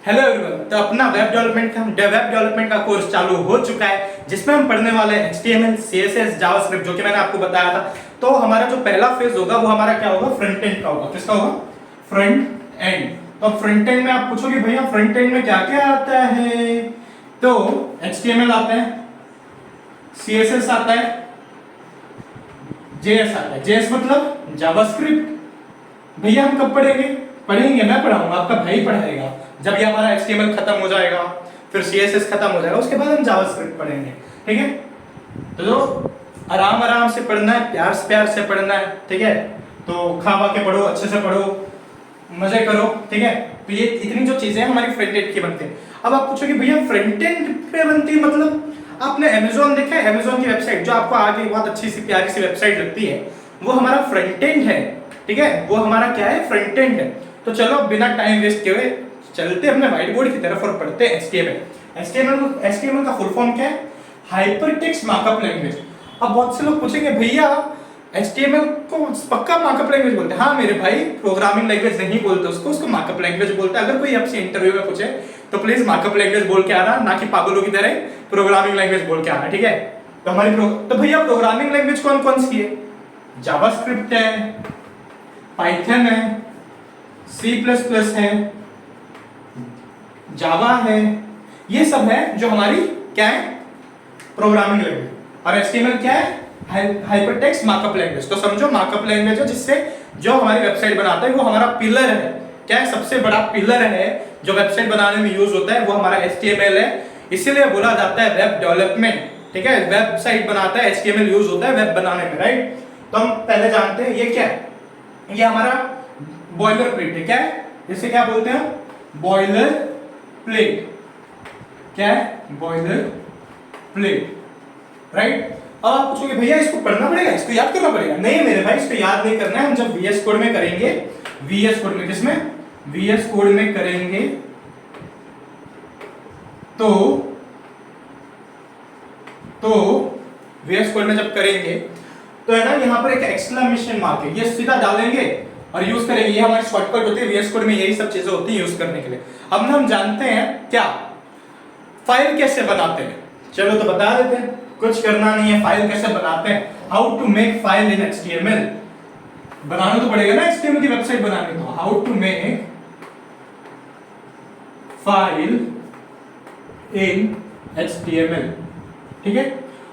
Hello everyone. तो अपना web development का कोर्स चालू हो चुका है जिसमें हम पढ़ने वाले हैं HTML, CSS, जावास्क्रिप्ट, जो कि मैंने आपको बताया था। तो हमारा जो पहला फेज होगा वो हमारा क्या होगा, फ्रंट एंड का होगा। किसका होगा? Front end. तो फ्रंट एंड में आप पूछोगे भैया फ्रंट एंड में क्या क्या आता है, तो HTML आता है, CSS आता है, JS आता है। JS मतलब जावास्क्रिप्ट। भैया हम कब पढ़ेंगे, मैं पढ़ाऊंगा, आपका भाई पढ़ाएगा। जब ये हमारा HTML खत्म हो जाएगा, फिर CSS खत्म हो जाएगा, उसके बाद हम जावास्क्रिप्ट पढ़ेंगे। ठीक है, तो जो आराम आराम से पढ़ना है, प्यार से पढ़ना है। ठीक है, तो खा के पढ़ो, अच्छे से पढ़ो, मजे करो। ठीक है, तो ये इतनी जो चीजें हैं हमारी फ्रंट एंड की बनती है। अब आप पूछोगे भैया फ्रंट एंड पे बनती है मतलब? आपने अमेजोन देखा है? अमेजोन की वेबसाइट जो आपको आगे बहुत अच्छी सी प्यारी सी वेबसाइट लगती है, वो हमारा फ्रंट एंड है। ठीक है, वो हमारा क्या है? फ्रंट एंड है। तो चलो बिना टाइम वेस्ट किए हुए चलते अपने व्हाइट बोर्ड की तरफ और पढ़ते हैं HTML का फुल फॉर्म क्या है? Hypertext markup language. अब बहुत से लोग पूछेंगे भैया HTML को पक्का मार्कअप लैंग्वेज बोलते हैं? हाँ मेरे भाई, प्रोग्रामिंग लैंग्वेज नहीं बोलते उसको मार्कअप लैंग्वेज बोलते हैं। अगर कोई आपसे इंटरव्यू में पूछे तो प्लीज मार्कअप लैंग्वेज बोल के आना, ना कि पागलों की तरह प्रोग्रामिंग लैंग्वेज बोल के आना। ठीक है, तो तो भैया प्रोग्रामिंग लैंग्वेज कौन कौन सी है? जावास्क्रिप्ट है, पाइथन है, C++ है, जावा है, ये सब है जो हमारी क्या है? Programming language. और HTML क्या है? Hypertext markup language. तो समझो मार्कअप लैंग्वेज है जिससे जो हमारी वेबसाइट बनाता है वो हमारा पिलर है। क्या है? सबसे बड़ा पिलर है जो वेबसाइट बनाने में यूज होता है, वो हमारा HTML है। इसीलिए बोला जाता है वेब डेवलपमेंट। ठीक है, वेबसाइट बनाता है, HTML यूज होता है वेब बनाने में, राइट? तो हम पहले जानते हैं ये क्या है। ये हमारा बॉयलर प्लेट है। क्या है? इसे क्या बोलते हैं? Boiler plate. क्या है? Boiler plate, right? अब आप पूछोगे भैया इसको पढ़ना पड़ेगा, इसको याद करना पड़ेगा? नहीं मेरे भाई, इसको याद नहीं करना है। हम जब VS कोड में करेंगे, VS कोड में, किसमें? VS कोड में करेंगे तो VS कोड में जब करेंगे तो है ना, यहाँ पर एक एक्सक्लेमेशन मार्क है, ये सीधा डालेंगे और यूज करेंगे। ये हमारी शॉर्टकट होती है VS कोड में, यही सब चीजें होती है यूज करने के लिए। अब हम जानते हैं क्या फाइल कैसे बनाते हैं। चलो तो बता देते हैं, कुछ करना नहीं है। फाइल कैसे बनाते हैं, how to make file in HTML। बनाना तो पड़ेगा ना HTML की वेबसाइट बनाने, तो how to make file in HTML। ठीक है,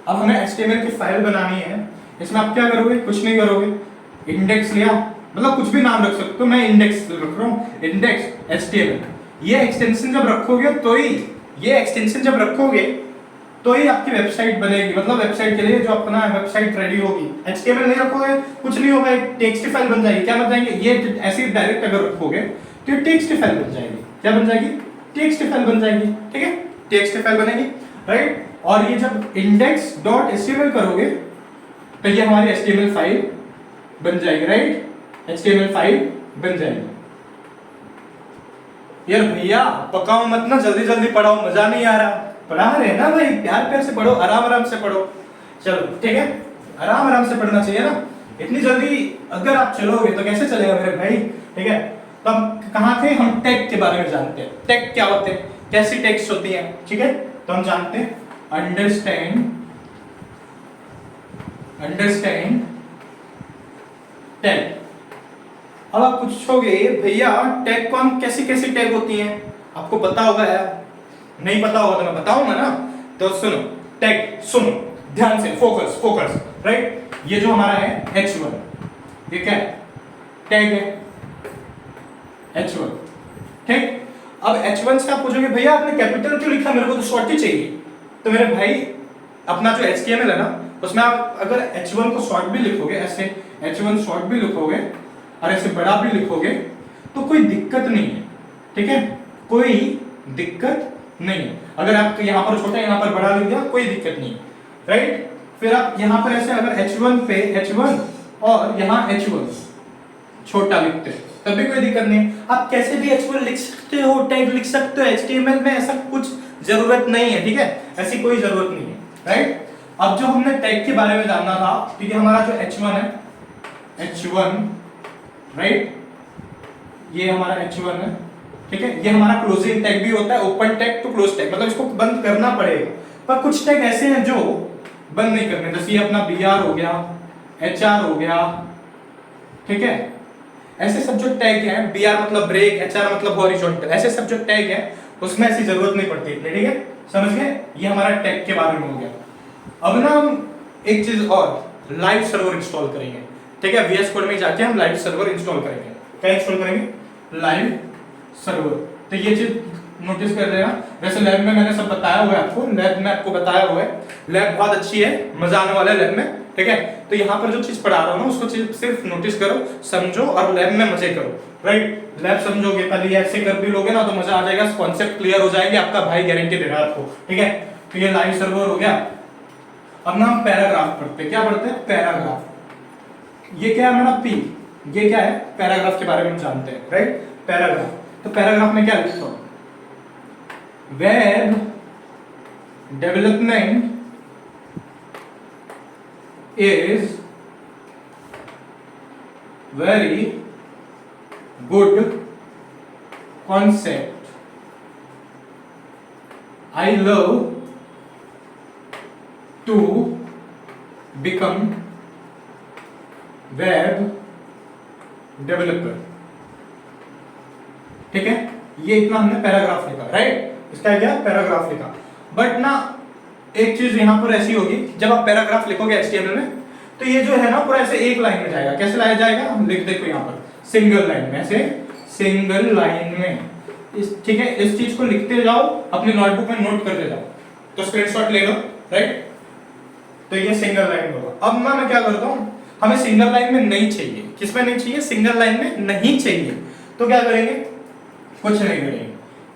अब हमें HTML की फाइल बनानी है। इसमें आप क्या करोगे? कुछ नहीं करोगे। इंडेक्स लिया, मतलब कुछ भी नाम रख सकते हो, मैं इंडेक्स रख रहा हूं, इंडेक्स HTML। ये एक्सटेंशन जब रखोगे तो ही, ये एक्सटेंशन जब रखोगे तो ही आपकी वेबसाइट बनेगी। मतलब वेबसाइट के लिए जो अपना वेबसाइट रेडी होगी। HTML नहीं रखोगे कुछ नहीं होगा, एक टेक्स्ट फाइल बन जाएगी। क्या बन जाएंगे? ये ऐसे डायरेक्ट अगर रखोगे तो ये टेक्स्ट फाइल बन जाएगी। क्या बन जाएगी? टेक्स्ट फाइल बन जाएगी। ठीक है, टेक्स्ट फाइल बनेगी, राइट? और ये जब index.html करोगे तो ये हमारी HTML फाइल बन जाएगी, राइट? HTML फाइल बन जाएगी। यार भैया पकाओ मत ना, जल्दी जल्दी पढ़ाओ, मजा नहीं आ रहा। पढ़ा रहे ना भाई, प्यार से पढ़ो, आराम से पढ़ो। चलो ठीक है, आराम से पढ़ना चाहिए ना। इतनी जल्दी अगर आप चलोगे तो कैसे चलेगा मेरे भाई? ठीक है, तो हम कहाँ थे? हम टैग के बारे में जानते हैं। टैग क्या होते हैं, कैसी टैग्स होती हैं? ठीक है, तो हम जानते हैं अंडरस्टैंड टैग। अब आप पूछोगे भैया टैग कैसी कैसी टैग होती हैं? आपको पता होगा यार, नहीं पता होगा तो मैं बताऊंगा ना। तो सुनो, टैग सुनो ध्यान से, फोकस, राइट? ये जो हमारा है H1, ये क्या है? टैग है H1। ठीक, अब H1 से आप पूछोगे भैया आपने कैपिटल क्यों लिखा, मेरे को तो शॉर्ट ही चाहिए। तो मेरे भाई अपना जो HTML है ना, उसमें आप अगर H1 को शॉर्ट भी लिखोगे, ऐसे H1 शॉर्ट भी लिखोगे और ऐसे बड़ा भी लिखोगे तो कोई दिक्कत नहीं है। ठीक है, कोई दिक्कत नहीं है। अगर आप यहाँ पर छोटा यहाँ पर बड़ा लिख दिया कोई दिक्कत नहीं है, राइट? फिर आप यहाँ पर ऐसे अगर H1 पे H1 और यहाँ H1 छोटा लिखते हैं तब भी कोई दिक्कत नहीं। आप कैसे भी H1 लिख सकते हो, टैग लिख सकते हो HTML में, ऐसा कुछ जरूरत नहीं है। ठीक है, ऐसी कोई जरूरत नहीं है, राइट? अब जो हमने टैग के बारे में जानना था, ठीक है, हमारा जो H1 है, H1, राइट? ये हमारा H1 है, ठीक है, ये हमारा क्लोजिंग टैग भी होता है, open tag to close tag, मतलब इसको बंद करना पड़ेगा। पर कुछ टैग ऐसे हैं जो बंद नहीं करने, जैसे ये अपना BR हो गया, HR हो गया, ठीक है, ऐसे सब जो टैग हैं, BR मतलब ब्रेक, HR मतलब हॉरिजॉन्टल, ऐसे सब जो टैग है उसमें ऐसी जरूरत नहीं पड़ती इतनी, ठीक है, समझ गए? ये हमारा टैग के बारे में हो गया। अब ना हम एक चीज और, लाइव सर्वर इंस्टॉल करेंगे, ठीक है, VS कोड में जाके हम लाइव सर्वर इंस्टॉल करेंगे। क्या इंस्टॉल करेंगे? Live server. तो ये चीज नोटिस कर लेना। वैसे लैब में मैंने सब बताया हुआ है आपको, लैब में आपको बताया हुआ है, लैब बहुत अच्छी है, मजा आने वाला है लैब में, ठीक है। तो यहाँ पर जो चीज पढ़ा रहा हूँ ना उसको सिर्फ नोटिस करो, समझो और लैब में मजे करो, राइट। लैब समझोगे, कल ये ऐसे कर भी लोगे ना तो मजा आ जाएगा, कॉन्सेप्ट क्लियर हो जाएंगे, आपका भाई गारंटी दे रहा है आपको, ठीक है। तो ये लाइव सर्वर हो गया। अब ना हम पैराग्राफ पढ़ते हैं। क्या पढ़ते हैं? पैराग्राफ। ये क्या है हमारा P, ये क्या है? पैराग्राफ के बारे में हम जानते हैं, राइट। पैराग्राफ, तो पैराग्राफ में क्या लिखता हूं? Web development is very good concept. I love to become web developer. ठीक है, ये इतना हमने पैराग्राफ लिखा, राइट। इसका क्या? पैराग्राफ लिखा। बट ना एक चीज यहां पर ऐसी होगी, जब आप पैराग्राफ लिखोगे HTML में तो ये जो है ना पूरा ऐसे एक लाइन में जाएगा। कैसे लाया जाएगा? हम लिख देखो यहां पर सिंगल लाइन में, ऐसे सिंगल लाइन में, इस, ठीक है। इस चीज को लिखते जाओ, अपने नोटबुक में नोट करते जाओ, तो स्क्रीनशॉट ले लो, राइट। तो ये सिंगल लाइन होगा। अब मैं क्या करता हूं, हमें सिंगल लाइन में नहीं चाहिए। किस में नहीं चाहिए? सिंगल लाइन में नहीं चाहिए। तो क्या करेंगे? कुछ नहीं करेंगे,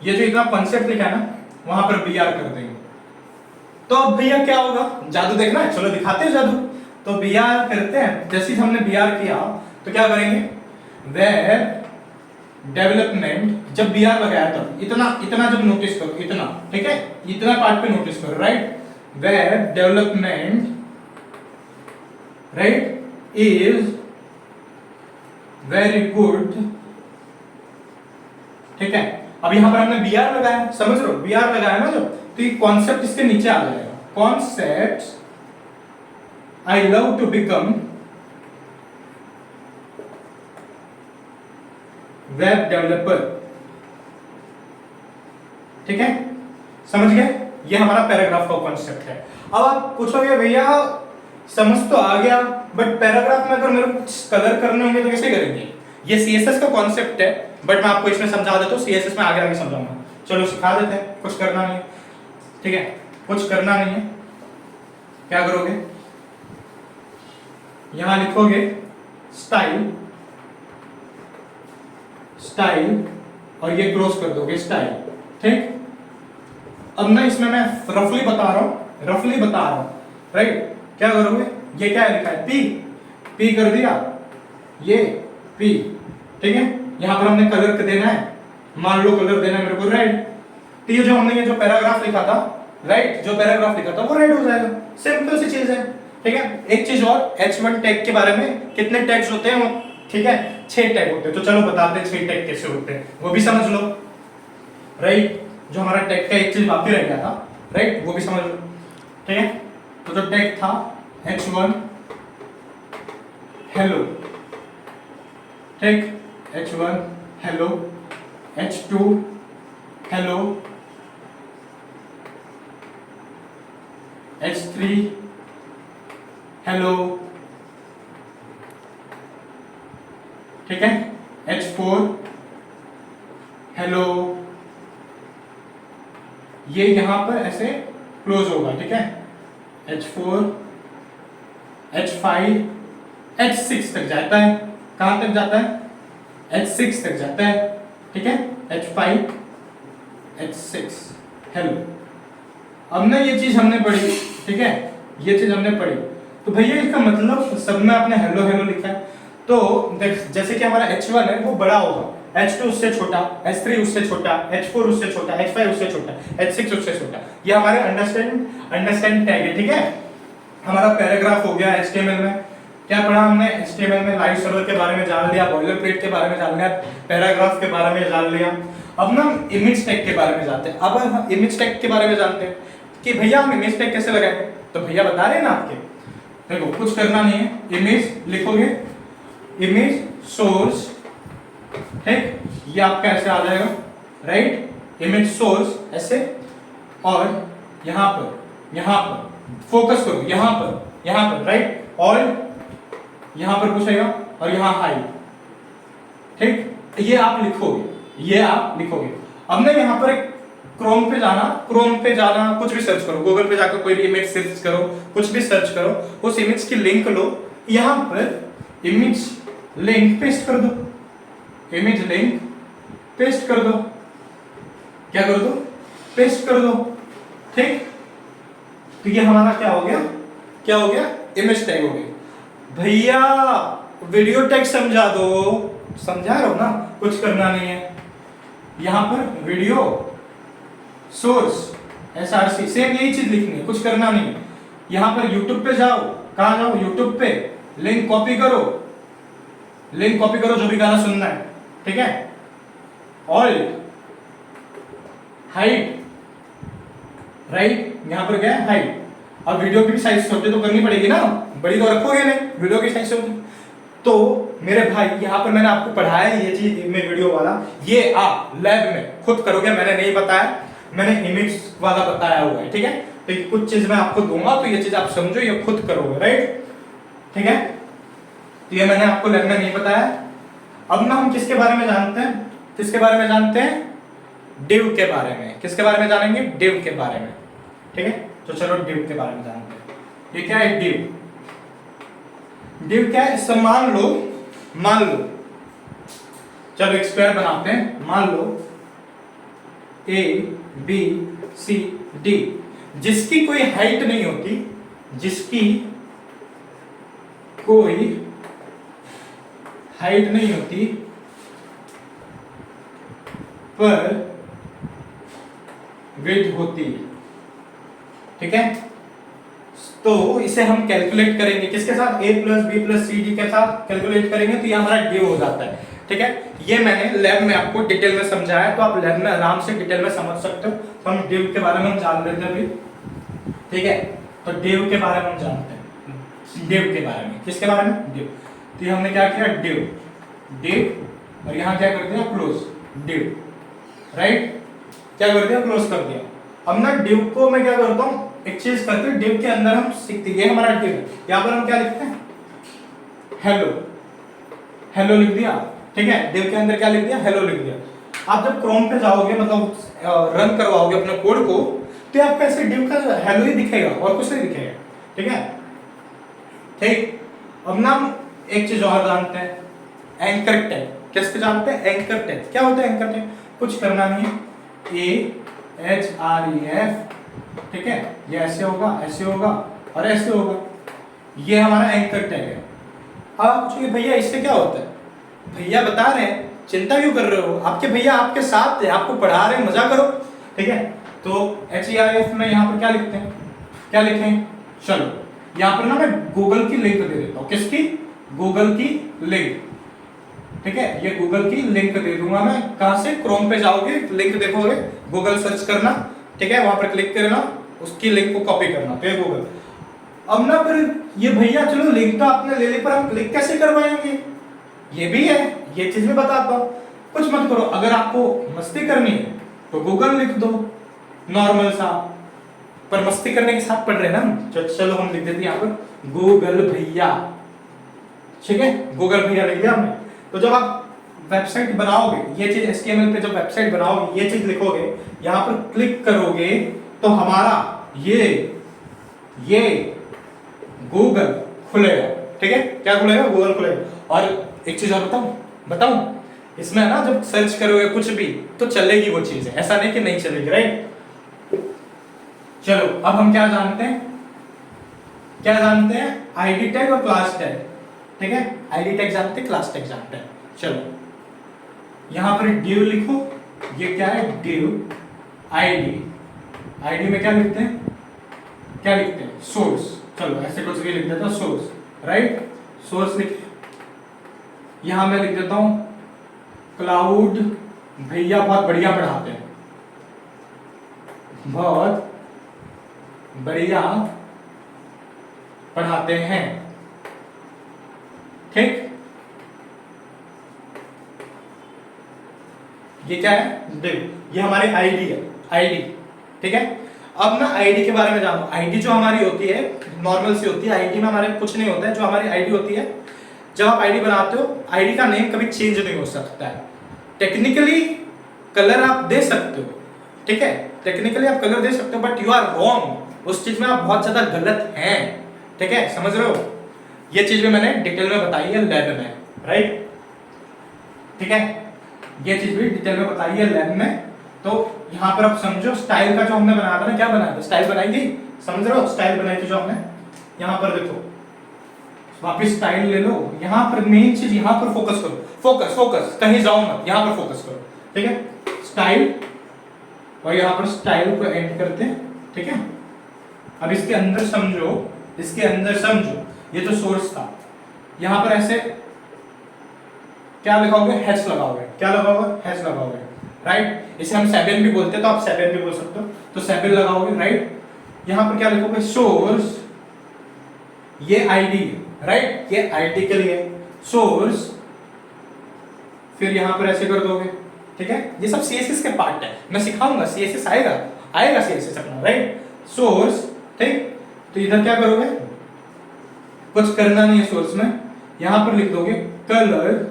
ये जो इतना कॉन्सेप्ट लिखा है ना वहां पर BR कर देंगे। तो अब भैया क्या होगा? जादू देखना है, चलो दिखाते हैं जादू। तो BR करते हैं, जैसे ही हमने BR किया तो क्या करेंगे? वेब डेवलपमेंट, जब BR लगाया तब इतना इतना जब नोटिस करो, इतना, ठीक है, इतना पार्ट पे नोटिस करो, right. Web development, right, is very good, ठीक है। अब यहां पर हमने BR लगाया, समझ लो BR लगाया ना जो, तो ये कॉन्सेप्ट इसके नीचे आ जाएगा। Concept I love to become web developer, ठीक है, समझ गए? ये हमारा पैराग्राफ का कॉन्सेप्ट है। अब आप पूछोगे भैया समझ तो आ गया, बट पैराग्राफ में अगर मेरे को कुछ कलर करने होंगे तो कैसे करेंगे? ये CSS का कॉन्सेप्ट है, बट मैं आपको इसमें समझा देता हूँ, CSS में आगे आगे समझाऊंगा। चलो सिखा देते हैं, कुछ करना नहीं, ठीक है, कुछ करना नहीं है। क्या करोगे? यहां लिखोगे स्टाइल, स्टाइल, और ये क्लोज कर दोगे स्टाइल, ठीक। अब ना इसमें मैं रफली बता रहा हूं, रफली बता रहा हूं, राइट। क्या करोगे? ये क्या लिखा है? P कर दिया, ये P, ठीक है। यहां पर हमने कलर कर देना है, मान लो कलर देना है मेरे को रेड। तो ये जो हमने ये जो पैराग्राफ लिखा था, राइट, जो पैराग्राफ लिखा था वो रेड हो जाएगा। सिंपल सी चीज है, ठीक है। एक चीज और, H1 टैग के बारे में, कितने टैग्स होते हैं वो, ठीक है, 6 टैग होते हैं। तो चलो बताते हैं 6 टैग कैसे होते हैं, वो भी समझ लो, राइट। जो हमारा टैग का एक चीज बाकी रह गया था, राइट, वो भी समझ लो, ठीक है। तो जो टैग था H1 हेलो, ठीक, H1 hello, H2 hello, H3 hello, ठीक है, H4 हेलो, ये यहां पर ऐसे क्लोज होगा, ठीक है। H4, H5, H6 तक जाता है। कहां तक जाता है? H6 तक जाता है, ठीक है, H5, H6 हेलो। अब ना ये चीज हमने पढ़ी, ठीक है, ये चीज हमने पढ़ी। तो भैया इसका मतलब सब में आपने हेलो हेलो लिखा है। तो जैसे कि हमारा H1 है वो बड़ा होगा, H2 उससे छोटा, H3 उससे छोटा, H4 उससे छोटा, H5 उससे छोटा, H6 उससे छोटा। ये हमारे अंडरस्टैंड टैग है, ठीक है। हमारा पैराग्राफ हो गया। HTML में क्या पढ़ा हमने? HTML में लाइव सर्वर के बारे में जान लिया, बॉयलरप्लेट के बारे में जान लिया, पैराग्राफ के बारे में जान लिया। अब ना हम इमेज टैग के बारे में जानते हैं। अब हम इमेज टैग के बारे में जानते हैं कि भैया हम इमेज टैग कैसे लगाएं। तो भैया बता रहे हैं ना आपके, देखो कुछ करना नहीं है, इमेज लिखोगे, इमेज सोर्स, ठीक, ये आपका ऐसे आ जाएगा, राइट, इमेज सोर्स ऐसे, और यहाँ पर फोकस करो, यहाँ पर राइट, और यहाँ पर पूछेगा और यहाँ हाइट, ठीक, ये आप लिखोगे। अब ना यहाँ पर एक क्रोम पे जाना, कुछ भी सर्च करो, गूगल पे जाकर कोई भी इमेज सर्च करो, कुछ भी सर्च करो, उस इमेज की लिंक लो, यहाँ पर इमेज लिंक पेस्ट कर दो, इमेज लिंक पेस्ट कर दो, क्या कर दो, पेस्ट कर दो, ठीक। तो ये हमारा क्या हो गया, इमेज टैग हो गया। भैया वीडियो टैग समझा रहा हो ना, कुछ करना नहीं है, यहां पर वीडियो सोर्स SRC, सेम यही चीज लिखनी है, कुछ करना नहीं है। यहां पर YouTube पे जाओ, कहां जाओ, YouTube पे लिंक कॉपी करो, जो भी गाना सुनना है, ठीक है, ऑल हाइट, राइट, यहां पर क्या है, हाइट। अब वीडियो की भी साइज छोटी तो करनी पड़ेगी ना, बड़ी तो रखोगे नहीं, वीडियो की साइज छोटी। तो मेरे भाई यहाँ पर मैंने आपको पढ़ाया ये चीज में वीडियो वाला, ये आप लैब में खुद करोगे, मैंने नहीं बताया, मैंने इमेज वाला बताया हुआ है, ठीक है। तो कुछ चीज मैं आपको दूंगा, तो ये चीज आप समझो, ये खुद करोगे, राइट, ठीक है। तो ये मैंने आपको लैब में नहीं बताया। अब ना हम किसके बारे में जानते हैं, डिव के बारे में। किसके बारे में जानेंगे, डिव के बारे में, ठीक है। तो चलो डिव के बारे में जानते हैं। ये क्या है, डिव क्या है, इससे मान लो, चलो एक स्क्वायर बनाते हैं, मान लो ABCD, जिसकी कोई हाइट नहीं होती, पर विड्थ होती है, ठीक है। तो इसे हम कैलकुलेट करेंगे किसके साथ, A + B + CD के साथ कैलकुलेट करेंगे, तो ये हमारा डिव हो जाता है, ठीक है। ये मैंने लैब में आपको डिटेल में समझाया, तो आप लैब में आराम से डिटेल में समझ सकते हो। तो हम डिव के बारे में हम जान लेते हैं अभी, ठीक है। तो डिव के बारे में हम जानते हैं, डिव के बारे में, किसके बारे में, डिव। तो ये हमने क्या किया, डिव, और यहाँ क्या कर दिया, क्लोज, डिव, राइट, क्या कर दिया, क्लोज कर दिया। अब ना डिव को मैं क्या करता हूँ, एक चीज करते हैं, डिव के अंदर हम सीखते हैं, हमारा डिव है, यहाँ पर हम क्या लिखते हैं, हेलो लिख दिया, ठीक है। डिव के अंदर क्या लिख दिया, हेलो लिख दिया। आप जब क्रोम पे जाओगे, मतलब रन करवाओगे अपने कोड को, तो आपको ऐसे डिव का हेलो ही दिखेगा और कुछ नहीं दिखेगा, ठीक है, ठीक। अब ना हम एक चीज और जानते हैं, एंकर टैग। किसको जानते हैं, एंकर टैग। क्या होता है एंकर टैग, कुछ करना नहीं है, AHREF, ठीक है, ये ऐसे होगा और ऐसे होगा, ये हमारा एंकर टैग है। अब आप पूछोगे भैया इससे क्या होता है, भैया बता रहे हैं, चिंता क्यों कर रहे हो, आपके भैया आपके साथ है, आपको पढ़ा रहे हैं, मजा करो, ठीक है। तो HERF में यहाँ पर क्या लिखते हैं, क्या लिखें, चलो यहाँ पर ना मैं गूगल की लिंक दे देता हूँ, किसकी, गूगल की लिंक, ठीक है। ये गूगल की लिंक दे दूंगा मैं, कहां से, क्रोम पे जाओगे, लिंक देखोगे, गूगल सर्च करना, ठीक है, वहां पर क्लिक करना, उसकी लिंक को कॉपी करना, तो ये गूगल। अब ना फिर ये भैया चलो लिंक तो आपने ले ली, पर हम क्लिक कैसे करवाएंगे, ये भी है, ये चीज भी बताता हूं। कुछ मत करो, अगर आपको मस्ती करनी है तो गूगल लिख दो, नॉर्मल सा, पर मस्ती करने के साथ पढ़ रहे हैं ना, चलो हम लिख देते हैं यहाँ पर गूगल भैया, ठीक है, गूगल भैया लिख दिया हमने। तो जब आप वेबसाइट बनाओगे, ये चीज HTML पे जब वेबसाइट बनाओगे, ये चीज लिखोगे, यहाँ पर क्लिक करोगे, तो हमारा ये गूगल खुलेगा, ठीक है, क्या खुलेगा, गूगल खुलेगा। और एक चीज और बताऊं, इसमें ना जब सर्च करोगे कुछ भी, तो चलेगी वो चीज, ऐसा नहीं कि नहीं चलेगी, राइट। चलो अब हम क्या जानते हैं, आईडी टैग और क्लास टैग, ठीक है। आईडी टैग जानते हैं, क्लास टैग जानते हैं। चलो यहां पर डिव लिखो, ये क्या है, डिव आईडी में क्या लिखते हैं, सोर्स, चलो ऐसे कुछ भी लिख देता हूं, सोर्स, राइट, सोर्स लिखे, यहां मैं लिख देता हूं क्लाउड भैया बहुत बढ़िया पढ़ाते हैं, बहुत बढ़िया पढ़ाते हैं। ठीक, ये क्या है, देखो ये हमारी आईडी है, आईडी। ठीक है, अब ना आईडी के बारे में जानो। आईडी जो हमारी होती है नॉर्मल सी होती है, आईडी में हमारे कुछ नहीं होता है। जो हमारी आईडी होती है, जब आप आईडी बनाते हो, आईडी का नेम कभी चेंज नहीं हो सकता है। टेक्निकली कलर आप दे सकते हो, ठीक है, टेक्निकली आप कलर दे सकते हो, बट यू आर रॉन्ग, उस चीज में आप बहुत ज्यादा गलत हैं। ठीक है, समझ रहे हो? ये चीज भी मैंने डिटेल में बताई है लैब में, राइट? ठीक है, ये चीज भी डिटेल में बताई है लैब में। तो यहाँ पर आप समझो, स्टाइल का जो हमने बनाया था ना, क्या बनाया था, स्टाइल बनाई थी, समझ रहे हो? स्टाइल बनाई थी जो हमने, यहाँ पर देखो, वापिस स्टाइल ले लो। यहाँ पर मेन चीज, यहाँ पर फोकस करो, फोकस फोकस, कहीं जाओ मत, यहाँ पर फोकस करो। ठीक है, स्टाइल, और यहाँ पर स्टाइल को एंड करते हैं। ठीक है, अब इसके अंदर समझो, इसके अंदर समझो, ये जो सोर्स था, यहाँ पर ऐसे क्या लगाओगे, हैश लगाओगे। क्या लगाओगे, हैश लगाओगे, राइट? इसे हम 7 भी बोलते हैं, तो आप 7 भी बोल सकते हो, तो 7 लगाओगे, राइट? यहाँ पर क्या लिखोगे, सोर्स, ये आईडी, राइट? ये आईडी के लिए सोर्स, फिर यहाँ पर ऐसे कर दोगे। ठीक है, ये सब सीएसएस के पार्ट है, मैं सिखाऊंगा, सीएसएस आएगा, आएगा सीएसएस अपना, राइट? सोर्स, ठीक, तो इधर क्या करोगे, कुछ करना नहीं है सोर्स में, यहां पर लिख दोगे कलर।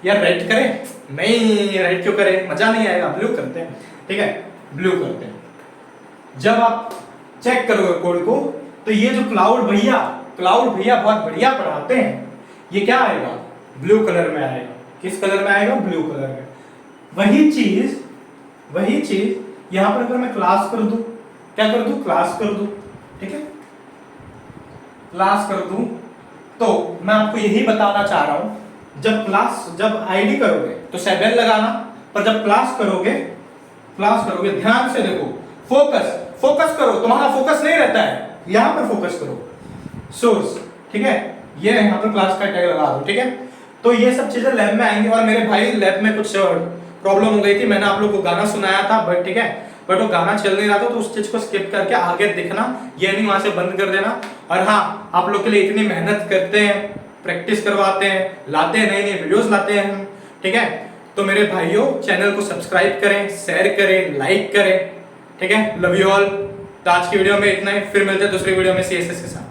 यार रेड करें? नहीं, रेड क्यों करें, मजा नहीं आएगा, ब्लू करते हैं। ठीक है, ब्लू करते हैं। जब आप चेक करोगे कोड को, तो ये जो क्लाउड भैया बहुत बढ़िया पढ़ाते हैं, ये क्या आएगा, ब्लू कलर में आएगा। किस कलर में आएगा, ब्लू कलर में। वही चीज यहां पर अगर मैं क्लास कर दूं, क्या कर दूं, क्लास कर दूं। ठीक है, क्लास कर दूं, तो मैं आपको यही बताना चाह रहा हूं, जब आईडी करोगे तो 7 लगाना, पर जब क्लास करोगे ध्यान से देखो, फोकस करो, तुम्हारा फोकस नहीं रहता है, यहां पर फोकस करो, सोर्स। ठीक है, ये यहां पर क्लास का टैग लगा दो। ठीक है, तो ये सब चीजें लैब में आएंगी। और मेरे भाई लैब में कुछ प्रॉब्लम हो गई थी, मैंने आप लोग को गाना सुनाया था, बट ठीक है, बट वो गाना चल नहीं रहा था, तो उस चीज को स्किप करके आगे देखना, ये नहीं वहां से बंद कर देना। और हाँ, आप लोग के लिए इतनी मेहनत करते हैं, प्रैक्टिस करवाते हैं, लाते हैं, नई नई वीडियोस लाते हैं हम। ठीक है, तो मेरे भाइयों, चैनल को सब्सक्राइब करें, शेयर करें, लाइक करें। ठीक है, लव यू ऑल। तो आज की वीडियो में इतना ही, फिर मिलते हैं दूसरी वीडियो में सीएसएस के साथ।